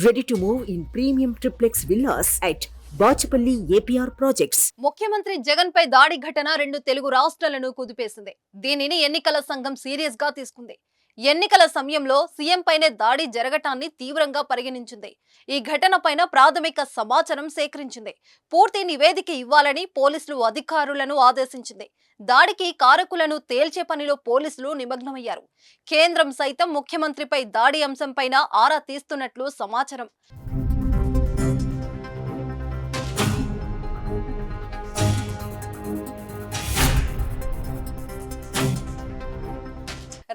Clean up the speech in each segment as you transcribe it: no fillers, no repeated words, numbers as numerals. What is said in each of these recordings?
Ready to move in premium triplex villas at Bachupally APR projects. ముఖ్యమంత్రి జగన్ పై దాడి ఘటన రెండు తెలుగు రాష్ట్రాలను కుదిపేసింది. దీనిని ఎన్నికల సంఘం సీరియస్ గా తీసుకుంది. ఎన్నికల సమయంలో సీఎం పైనే దాడి జరగటాన్ని తీవ్రంగా పరిగణించింది. ఈ ఘటన పైన ప్రాథమిక సమాచారం సేకరించింది. పూర్తి నివేదిక ఇవ్వాలని పోలీసులు అధికారులను ఆదేశించింది. దాడికి కారకులను తేల్చే పనిలో పోలీసులు నిమగ్నమయ్యారు. కేంద్రం సైతం ముఖ్యమంత్రిపై దాడి అంశంపైన ఆరా తీస్తున్నట్లు సమాచారం.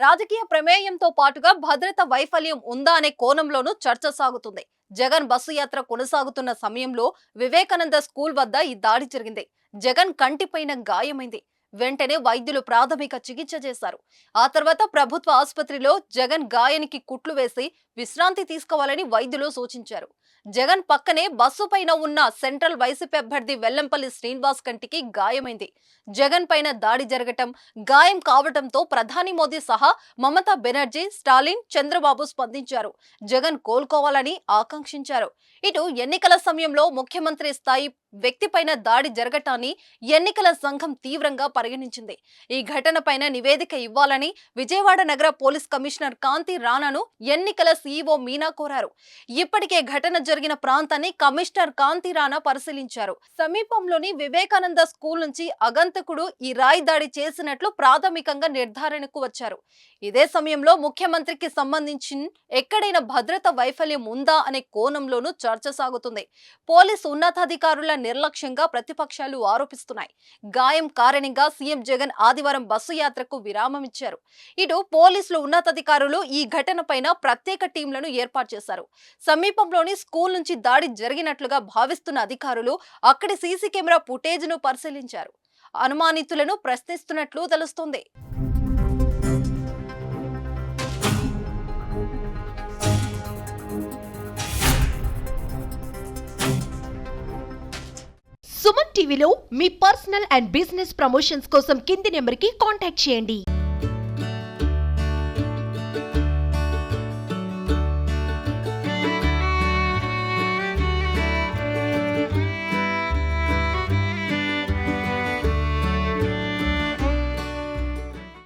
రాజకీయ ప్రమేయంతో పాటుగా భద్రత వైఫల్యం ఉందా అనే కోణంలోనూ చర్చ సాగుతుంది. జగన్ బస్సు యాత్ర కొనసాగుతున్న సమయంలో వివేకానంద స్కూల్ వద్ద ఈ దాడి జరిగింది. జగన్ కంటిపైన గాయమైంది. వెంటనే వైద్యులు ప్రాథమిక చికిత్స చేశారు. ఆ తర్వాత ప్రభుత్వ ఆసుపత్రిలో జగన్ గాయానికి కుట్లు వేసి విశ్రాంతి తీసుకోవాలని వైద్యులు సూచించారు. జగన్ పక్కనే బస్సు పైన ఉన్న సెంట్రల్ వైసీపీ అభ్యర్థి వెల్లంపల్లి శ్రీనివాస్ కంటికి గాయమైంది. జగన్ పైన దాడి జరగటం, గాయం కావటంతో ప్రధాని మోదీ సహా మమతా బెనర్జీ, స్టాలిన్, చంద్రబాబు స్పందించారు. జగన్ కోలుకోవాలని ఆకాంక్షించారు. ఇటు ఎన్నికల సమయంలో ముఖ్యమంత్రి స్థాయి వ్యక్తిపైన దాడి జరగటాన్ని ఎన్నికల సంఘం తీవ్రంగా పరిగణించింది. ఈ ఘటనపైన నివేదిక ఇవ్వాలని విజయవాడ నగర పోలీస్ కమిషనర్ కాంతి రాణాను ఎన్నికల సీఈఓ మీనా కోరారు. ఇప్పటికే ఘటన జరిగిన ప్రాంతాన్ని కమిషనర్ కాంతి రాణా పరిశీలించారు. సమీపంలోని వివేకానంద స్కూల్ నుంచి అగంతకుడు ఈ రాయి దాడి చేసినట్లు ప్రాథమికంగా నిర్ధారణకు వచ్చారు. ఇదే సమయంలో ముఖ్యమంత్రికి సంబంధించి ఎక్కడైనా భద్రత వైఫల్యం ఉందా అనే కోణంలోనూ చర్చ సాగుతుంది. పోలీసు ఉన్నతాధికారుల నిర్లక్ష్యంగా ప్రతిపక్షాలు ఆరోపిస్తున్నాయి. గాయం కారణంగా సీఎం జగన్ ఆదివారం బస్సు యాత్రకు విరామం ఇచ్చారు. ఇటు పోలీసులు ఉన్నతాధికారులు ఈ ఘటన పైన ప్రత్యేక టీంలను ఏర్పాటు చేశారు. సమీపంలోని స్కూల్ నుంచి దాడి జరిగినట్లుగా భావిస్తున్న అధికారులు అక్కడి సీసీ కెమెరా ఫుటేజ్ ను పరిశీలించారు. అనుమానితులను ప్రశ్నిస్తున్నట్లు తెలుస్తోంది. సుమన్ టీవీలో మీ పర్సనల్ అండ్ బిజినెస్ ప్రమోషన్స్ కోసం కింది నెంబర్కి కాంటాక్ట్ చేయండి.